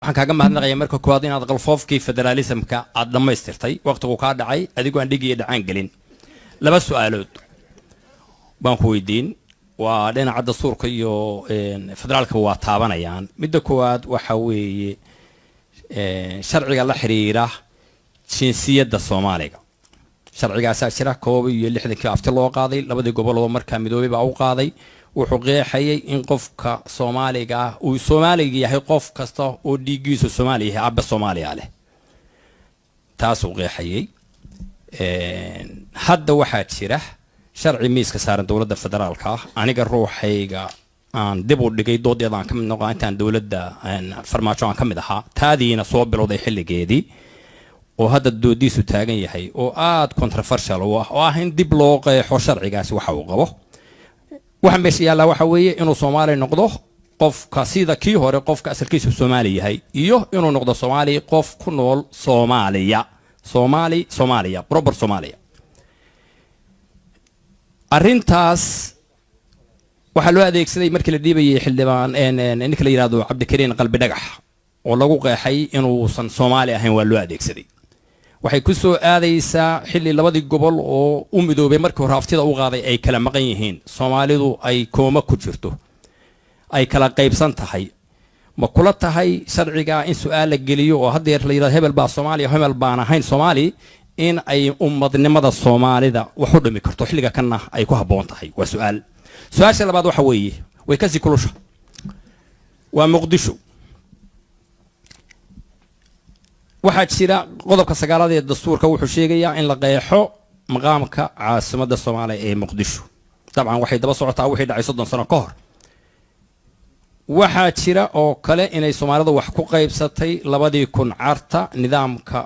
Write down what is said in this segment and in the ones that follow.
waxaan kaaga mahadnaqayaa marka koowaad inaad qalfoofkii federalismka aad dhamaystirtay waqtigu ka dhacay adigoo aan dhigi dhacaan galin laba su'aalood baan ku weydiin waa dhinaca dastuurka iyo federaalka waa taabanayaan midda koowaad waxa weeye sharciga la xiriira jinsiyadda Soomaaliga sharcigaas jira koob iyo 60 afti loo qaaday labadii gobol oo markaa midoobay baa u qaaday wuxuu qeexayay in qofka Soomaaliga uu Soomaaliga yahay qof kasta oo dhiigiisu Soomaali yahay abba Soomaaliya leh taas uu qeexayay hadda waxaa jira sharci miiska saaran dawladda federaalka aniga ruuxayga aan dib u dhigay doodeeda aan ka mid noqon intaan dawladda farmaajo aan ka mid ahaa taadiina soo bilowday xilligeedii oo hadda doodiisu taagan yahay oo aad controversial oo ah in dib loo qeexo sharcigaasi waxa uu qabo waxaan meesha yaala waxa weeye inuu Soomaali noqdo qofka sida kii hore qofka asalkiisu Soomaali yahay iyo inuu noqdo Soomaali qof ku nool Soomaaliya proper Soomaaliya arintaas waxa loo adeegsaday markii la dhiibayay xildhibaan ninka la yiraahdo Cabdikariin Qalbi Dhagax oo lagu qeexay inuu san Soomaali ahayn waa loo adeegsaday waxay ku soo aadaysaa xilli labadii gobol oo u midoobay markii hore aftida u qaaday ay kala maqan yihiin Soomaalidu ay kooma ku jirto ay kala qaybsan tahay ma kula tahay sharciga in su'aal la geliyo oo hadda la yiraahdo hebel baa Soomaaliya hebel baan ahayn Soomaali in ay ummadnimada Soomaalida wax u dhimi karto xilliga kana ay ku haboon tahay waa su'aasha labaad waxa weeye way ka sii kulusha waa Muqdisho waxaa jira qodobka 9 ee dastuurka wuxuu sheegayaa in la qeexo maqaamka caasimadda Soomaaliya ee Muqdisho dabcan waxay daba socotaa wixii dhacay 30 sano ka hor waxaa jira oo kale inay Soomaalidu wax ku qaybsatay 2000 carta nidaamka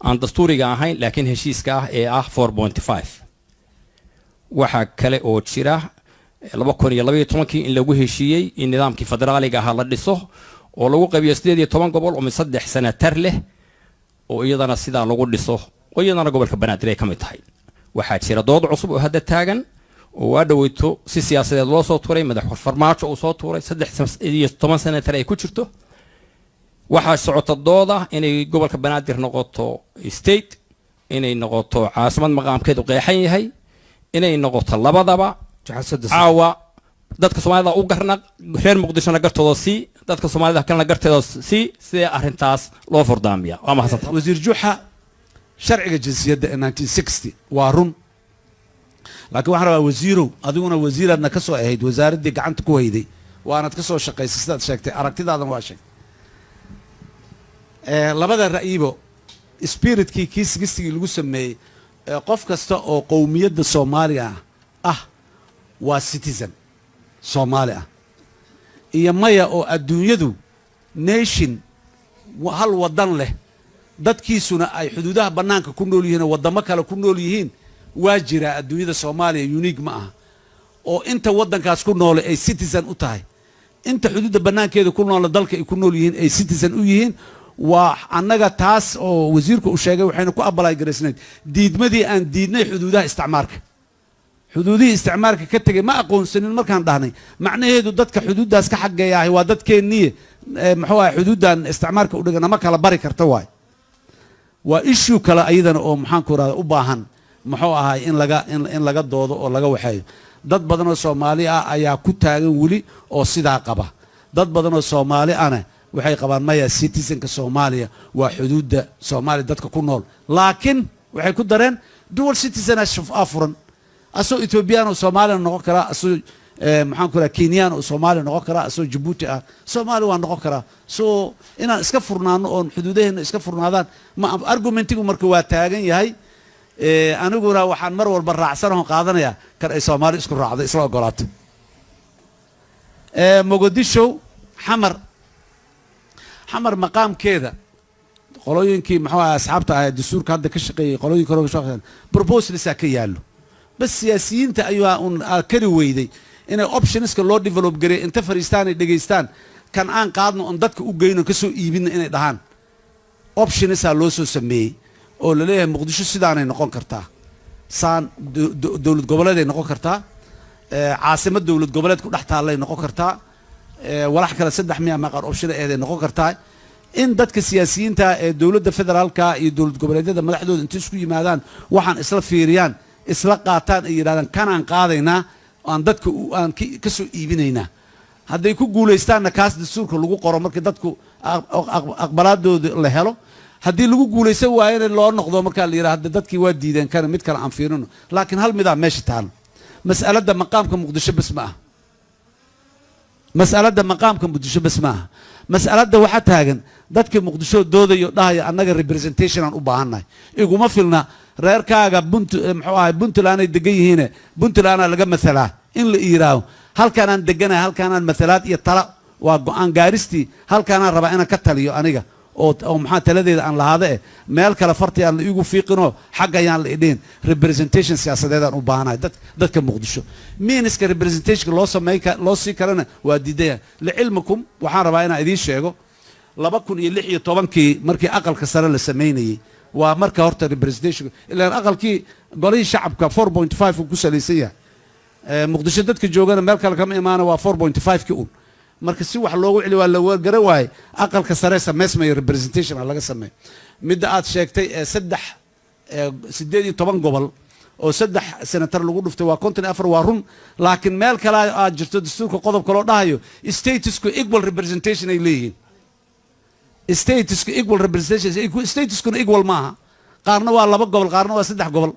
aan dastuuriga ahayn laakiin heshiiska ah ee ah 4.5 waxaa kale oo jira 2012 in lagu heshiiyay in nidaamkii federaaliga ah la dhiso oo lagu qabiyo 18 gobol oo 3 sano tar leh oo iyadana sida lagu dhiso oo iyadana gobolka Banaadir ay kamid tahay waxaa jira dood cusub oo hadda taagan oo waa dhaweyto si siyaasadeed loo soo tuuray madaxweyne farmaajo uu soo tuuray 13 sano tar ay ku jirto waxaa socota dooda inay gobolka Banaadir noqoto state inay noqoto caasimad maqaamkeedu qeexan yahay inay noqoto labadaba caawa dadka Soomaalida u garnaq reer Muqdisho gartooda si dadka Soomaalida kalena garteeda si sida arintaas loo fordaamiya waa mahadsantahay wasiir Juxa sharciga jinsiyadda 1960 waa run laakiin waxaan rabaa wasiirow adiguna wasiiradna ka soo ahayd wasaaradii gacanta ku hayday waanad ka soo shaqaysay sidaad sheegtay aragtidaadan waa sheegtay labada ra'iibo spiritkii kiisgistigii lagu sameeyay qof kasta oo qowmiyadda Soomaaliya ah waa citizen Soomaali ah iyo maya oo adduunyadu nation hal wadan leh dadkiisuna ay xuduudaha banaanka ku nool yihiin wadamo kale ku nool yihiin waa jira adduunyada Soomaaliya unique ma aha oo inta wadankaas ku nool ay citizen u tahay inta xuduudda banaankeeda ku nool dalka ay ku nool yihiin ay citizen u yihiin waa annaga taas oo wasiirku u sheegay waxayna ku apply gareysnayd diidmadii aan diidnay xuduudaha isticmaalka xuduudihii isticmaalka ka tagay ma aqoonsanin markaan dhahnay macnaheedu dadka xuduudaas ka xageeyahay waa dadkeennii muxuu ahaa xuduudan isticmaalka u dhigana ma kala bari karta waay waa issue kale ayadana oo maxaan ku raada u baahan muxuu ahaa in laga doodo oo laga waxeeyo dad badan oo Soomaali ah ayaa ku taagan wali oo sidaa qaba dad badan oo Soomaali ana waxay qabaan maya citizenka Soomaaliya waa xuduudda Soomaaliya dadka ku nool laakiin waxay ku dareen dual citizenship afuran asoo Ethiopian oo Soomaali noqon kara asoo maxaan ku raraa Kenyan oo Soomaali noqon kara asoo Djibouti ah Soomaali waa noqon kara soo inaan iska furnaano oo xuduudaheena iska furnaadaan ma argumentigu marka waa taagan yahay aniguna waxaan mar walba raacsanahay qaadanaya kan ay Soomaali isku raacdo isla ogolaato Mogadisho xamar maqaamkeeda qolooyinkii maxaa asxaabta ah dastuurka hadda ka shaqeeyay qolooyinka hore ka shaqeeyay proposal ka yaalo bas siyaasiyiinta ayaa kari weyday inay optionska loo develop garay inta fariistaan ay dhageystaan kan aan qaadno on dadka u geyno ka soo iibino inay dhahaan optionsa loo soo sameeyay oo la leeyahay Muqdisho sidaanay noqon kartaa saan dawlad goboleed ay noqon kartaa caasimad dawlad goboleed ku dhex taallay noqon kartaa walax kale 3 miya maqar option ay noqon kartaa in dadka siyaasiyiinta ee dawladda federaalka iyo dawlad goboleedyada madaxdooda inta isku yimaadaan waxaan isla fiiriyaan isla qaataan ay yiraahdaan kanaan qaadaynaa aan dadka aan ka soo iibinaynaa hadday ku guuleystaanna kaas dastuurka lagu qoro markii dadku aqbalaadooda la helo haddii lagu guuleysan waayana loo noqdo markaa la yiraahdo dadkii waa diideen kana mid kale aan fiirino laakiin hal mid meesha taal mas'alada maqaamka muqdisho bas ma aha مسألة مقام كم بديش بسمعها مسألة واحد تاجن ذاتك مقدشوا دودة يقطعها أنك representation عن أباهنا يقول ما فينا رأيك كاجا بنت لنا الدقيق هنا بنت لنا لقى مثلا إن الإيراو هل كان دقنا هل كان مثلات يطلع وعن جارستي هل كان ربعنا كتليو أنيجا أو محات الذي عن هذا مالك لفرتي عن يجوا في قناة حاجة يعني الإيدين representation سياسة ده عن أباهنا ذات كمقدشوا مين إسك representation لوصل ما يك لوصي كرنا وديدية لعلمكم وحنا ربعنا إذا شيء لبكون يلحي طبعا كي مركي أقل كسر السميني ومركي هرت representation إلا أقل كي قليل شعب ك 4.5 وكسليسية مقدشة ذات كجوجنا مالك لكم إيمانه و 4.5 كيون marka si wax loogu celi waa la wargara waay aqalka sare sameysmay representation laga sameey mid aad sheegtay 18 gobol oo 3 senator lagu dhuftay waa 54 waa run laakiin meel kale aad jirto dastuurka qodob kale oo dhahayo statusku equal representation ay leeyihiin statusku equal representation statusku equal maaha qaarna waa 2 gobol qaarna waa 3 gobol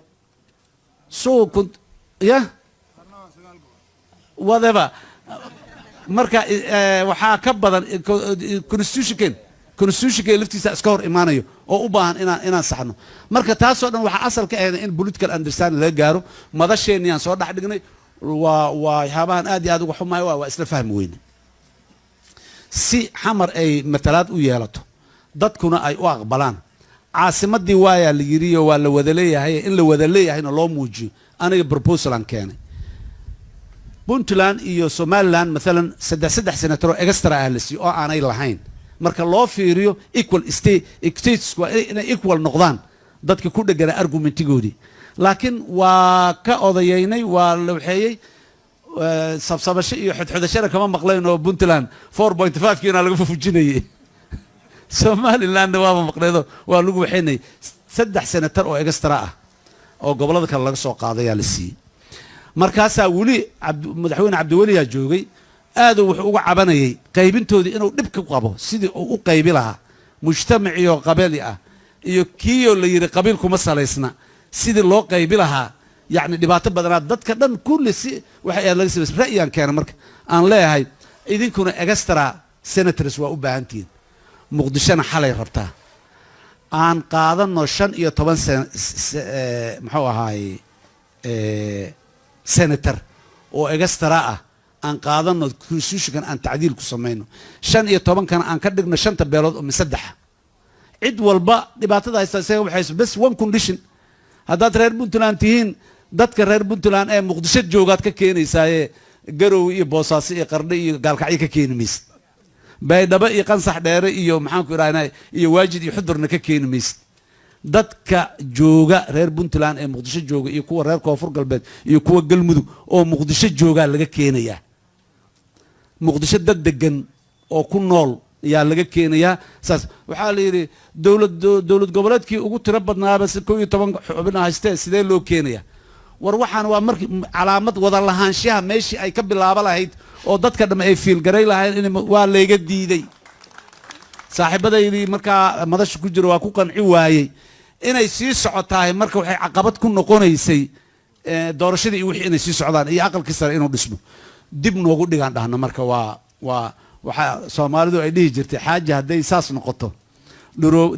so kunt ya whatever marka waxaa ka badan constitution laftiisa iska hor imaanayo oo u baahan inaan saxno marka taas oo dhan waxa asal ka ah in political understanding laga gaaro madasheeniyaan soo dhax dhignay waa waxyaabahan aad iyo aad uga xumaay waa isla fahmi weyne si xamar ay matalaad u yeelato dadkuna ay u aqbalaan caasimadii waaya la yiriyo waa la wada leeyahay in la wada leeyahayna loo muujiyo aniga proposal aan keenay puntland iyo somaliland مثلا saddex senator extra ahlisi oo aanay lahayn marka loo fiiriyo equal states waa inay equal noqdaan dadka ku dhagana argumentigoodi laakiin waa ka odayeynay waa la waxeeyay sabsabasho iyo xudxudashada kama maqlayn oo puntland 4.5 kiina laga fujinayay somaliland waa maqleedo waa lagu waxeynay saddex senator oo extra ah oo gobolada kale laga soo qaaday la siiyay markaasaa weli madaxweyne cabdiweli yaa joogay aad wuxuu uga cabanayay qaybintoodii inuu dhib ka qabo sidii uu u qaybi lahaa mujtamaci oo qabeeli ah iyo kiyo la yiri qabiil kuma salaysna sidii loo qaybi lahaa yani dhibaato badanaa dadka dhan kulli si waxay laga sameeyay ra'yaan keenay marka aan leeyahay idinkuna extra senators waa u baahantiin muqdishona xalay rabtaa aan qaadano 15 muxuu ahaay senator oo extra ah aan qaadano constitution aan tacdiil ku sameeyno 15 kan aan ka dhigno 5 beelood oo saddex cid walba dhibaatada haysta waxay bas one condition haddaad reer Puntland tihiin dadka reer Puntland ee muqdisho joogaad ka keenaysaaye garow iyo boosaaso iyo qardho iyo gaalkacyo ka keenaymis baydhabo iyo qansax dheere iyo maxaan ku iraahdaa iyo waajid iyo xudurna ka keenaymis dadka jooga reer Puntland ee muqdisho jooga iyo kuwa reer koonfur galbeed iyo kuwa galmudug oo muqdisho jooga laga keenaya muqdisho dad degan oo ku nool yaa laga keenaya saas waxa la yiri dawlad goboleedkii ugu tiro badnaaba 12 xubin haystay sidee loo keenaya war waxaan waa markii calaamad wada lahaanshaha meeshii ay ka bilaabo lahayd oo dadka dham ay fiil garay lahayn in waa leega diiday saaxiibadaydi marka madasha ku jiro waa ku qanci waayay inay sii socotahay marka waxay caqabad ku noqonaysay doorashadii wixii inay sii socdaan iyo aqalkii sare inuu dhismo dib noogu dhigaan dhahna marka waxa Soomaalidu ay dhihi jirtay xaaja haday saas noqoto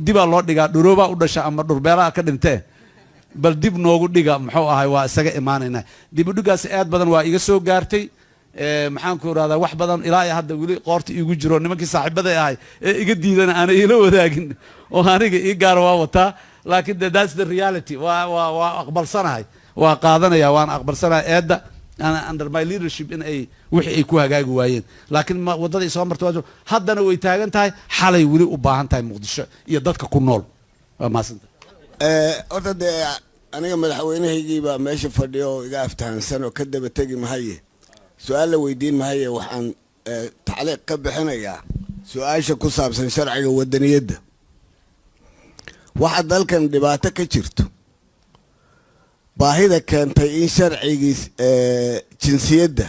diba loo dhigaa dhurooba u dhasha ama dhurbeela ka dhintay bal dib noogu dhiga muxuu ahay waa isaga imaanayna dib u dhigaas aad badan waa iga soo gaartay maxaan ku raada wax badan ilaa hadda wali qoorta igu jiro nimankii saaxiibada ahay ee iga diidana aan ila wadaagin oo aniga ii gaar waa wata laakiin that's the reality waa aqbalsanahay waa qaadanaya waan aqbalsanahay eedda under my leadership in ay wixii ay ku hagaagi waayeen laakiin wadada soo martay haddana way taagan tahay xalay wali u baahan tahay muqdisho iyo dadka ku nool waa maasanta orda aniga madaxweynahaygii baa meesha fadhiyo oo iga aftahansan oo ka daba tagi mahaye su'aal la weydiin mahaye waxaan tacliiq ka bixinayaa su-aasha ku saabsan sharciga wadaniyadda waxa dalkan dhibaato ka jirto baahida keentay in sharcigii jinsiyadda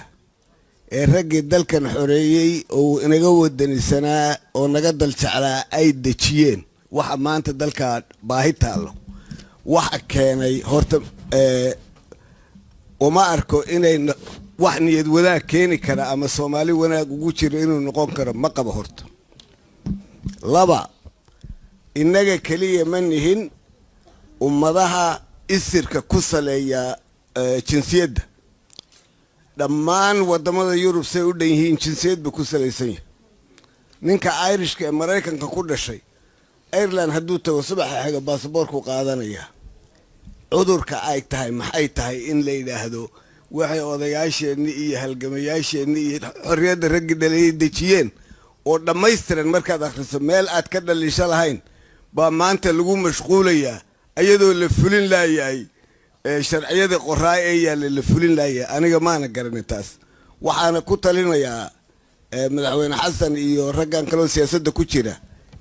ee raggii dalkan xoreeyey oo inaga wadanisanaa oo naga dal jeclaa ay dejiyeen waxa maanta dalka baahi taalo waxa keenay horta uma arko inay wax niyad wadaag keeni kara ama Soomaali wanaag ugu jiro inuu noqon karo ma qabo horta laba inaga kaliya ma nihin ummadaha isirka ku saleeya jinsiyadda dhammaan wadamada Yurub say u dhan yihiin jinsiyadba ku salaysan yahay ninka Irishka ee Mareykanka ku dhashay Ireland hadduu tago subaxa xiga baasaboorku qaadanaya cudurka ay tahay maxay tahay in la yiraahdo waxay odayaasheenni iyo halgamayaasheenni iyo xorriyadda raggi dhalay dejiyeen oo dhammaystiran markaad akhriso meel aad ka dhalisho lahayn baa maanta lagu mashquulayaa ayadoo la fulin laayay sharciyada qoraa ee yaala la fulin laayay aniga maana garanay taas waxaana ku talinayaa madaxweyne xasan iyo raggan kale siyaasadda ku jira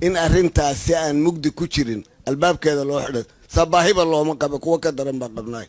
in arrintaas si aan mugdi ku jirin albaabkeeda loo xidho sabaahiba looma qabo kuwa ka daran baa qabnaa